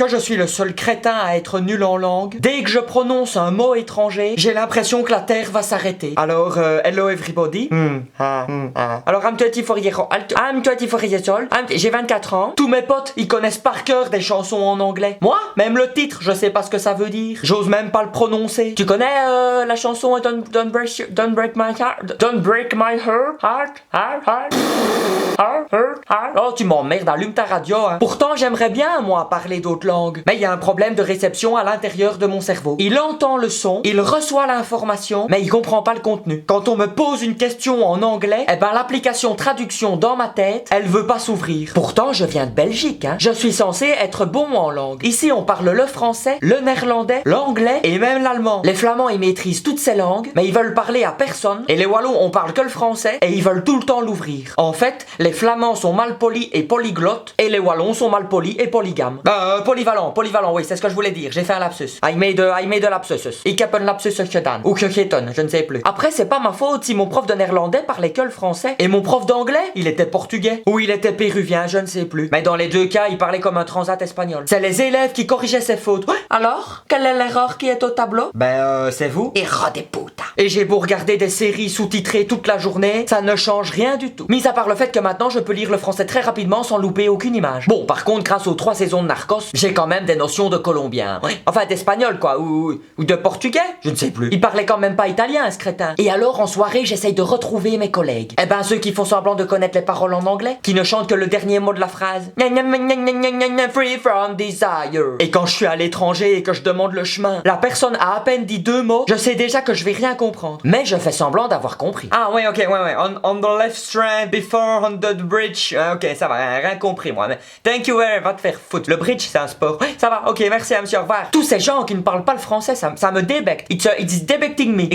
que je suis le seul crétin à être nul en langue? Dès que je prononce un mot étranger, j'ai l'impression que la Terre va s'arrêter. Alors, hello everybody. Alors, I'm 24 years old. J'ai 24 ans. Tous mes potes, ils connaissent par cœur des chansons en anglais. Moi, même le titre, je sais pas ce que ça veut dire. J'ose même pas le prononcer. Tu connais la chanson Don't break my heart? Don't break my heart? Oh, tu m'emmerdes, allume ta radio, hein. Pourtant, j'aimerais bien, moi, parler d'autres langues. Mais il y a un problème de réception à l'intérieur de mon cerveau. Il entend le son, il reçoit l'information, mais il comprend pas le contenu. Quand on me pose une question en anglais, eh ben l'application traduction dans ma tête, elle veut pas s'ouvrir. Pourtant, je viens de Belgique, hein. Je suis censé être bon en langue. Ici, on parle le français, le néerlandais, l'anglais et même l'allemand. Les flamands, ils maîtrisent toutes ces langues, mais ils veulent parler à personne. Et les wallons, on parle que le français et ils veulent tout le temps l'ouvrir. En fait, les flamands sont mal polis et polyglottes et les wallons sont mal polis et polygames. Polyvalent, oui, c'est ce que je voulais dire. J'ai fait un lapsus. I made a lapsus. Ik heb een lapsus gedaan. Ou gegeten, je ne sais plus. Après, c'est pas ma faute si mon prof de néerlandais parlait que le français et mon prof d'anglais, il était portugais ou il était péruvien, je ne sais plus. Mais dans les deux cas, il parlait comme un transat espagnol. C'est les élèves qui corrigeaient ses fautes. Ouais. Alors, quelle est l'erreur qui est au tableau? C'est vous. Erreur des puta. Et j'ai beau regarder des séries sous-titrées toute la journée, ça ne change rien du tout. Mis à part le fait que maintenant je peux lire le français très rapidement sans louper aucune image. Bon, par contre, grâce aux 3 saisons de Narcos, j'ai quand même des notions de colombien. Ouais. Enfin, d'espagnol, quoi, ou de portugais, je ne sais plus. Il parlait quand même pas italien, ce crétin. Et alors, en soirée, j'essaye de retrouver mes collègues. Eh ben, ceux qui font semblant de connaître les paroles en anglais, qui ne chantent que le dernier mot de la phrase. Free from desire. Et quand je suis à l'étranger et que je demande le chemin, la personne a à peine dit 2 mots, je sais déjà que je vais rien comprendre. Mais je fais semblant d'avoir compris. Ah ouais, ok, ouais. On the left strand before on the bridge. Ok, ça va, rien compris moi. Mais thank you very much, va te faire foutre. Le bridge, c'est un sport. Ouais, ça va, ok, merci monsieur, au revoir. Tous ces gens qui ne parlent pas le français, ça me débecte. It's debecting me.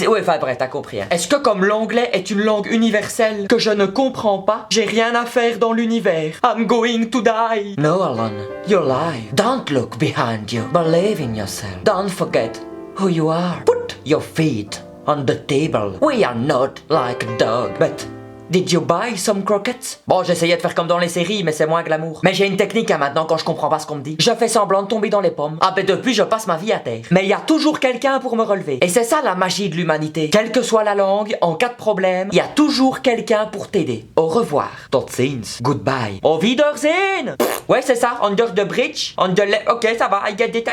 Ouais, enfin bref, t'as compris. Hein. Est-ce que comme l'anglais est une langue universelle que je ne comprends pas, j'ai rien à faire dans l'univers? I'm going to die. No, Alan, you're alive. Don't look behind you. Believe in yourself. Don't forget who you are. Put your feet on the table. We are not like a dog, but did you buy some croquettes? Bon, j'essayais de faire comme dans les séries, mais c'est moins glamour. Mais j'ai une technique hein, maintenant quand je comprends pas ce qu'on me dit. Je fais semblant de tomber dans les pommes. Ah ben depuis, je passe ma vie à terre. Mais il y a toujours quelqu'un pour me relever. Et c'est ça la magie de l'humanité. Quelle que soit la langue, en cas de problème, il y a toujours quelqu'un pour t'aider. Au revoir. Tot ziens. Goodbye. Au Wiedersehen. Ouais, c'est ça. Under the bridge. Ok, ça va. I get it.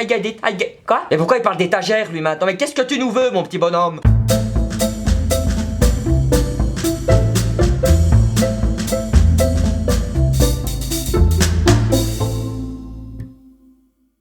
Quoi? Et pourquoi il parle d'étagère lui maintenant? Mais qu'est-ce que tu nous veux, mon petit bonhomme?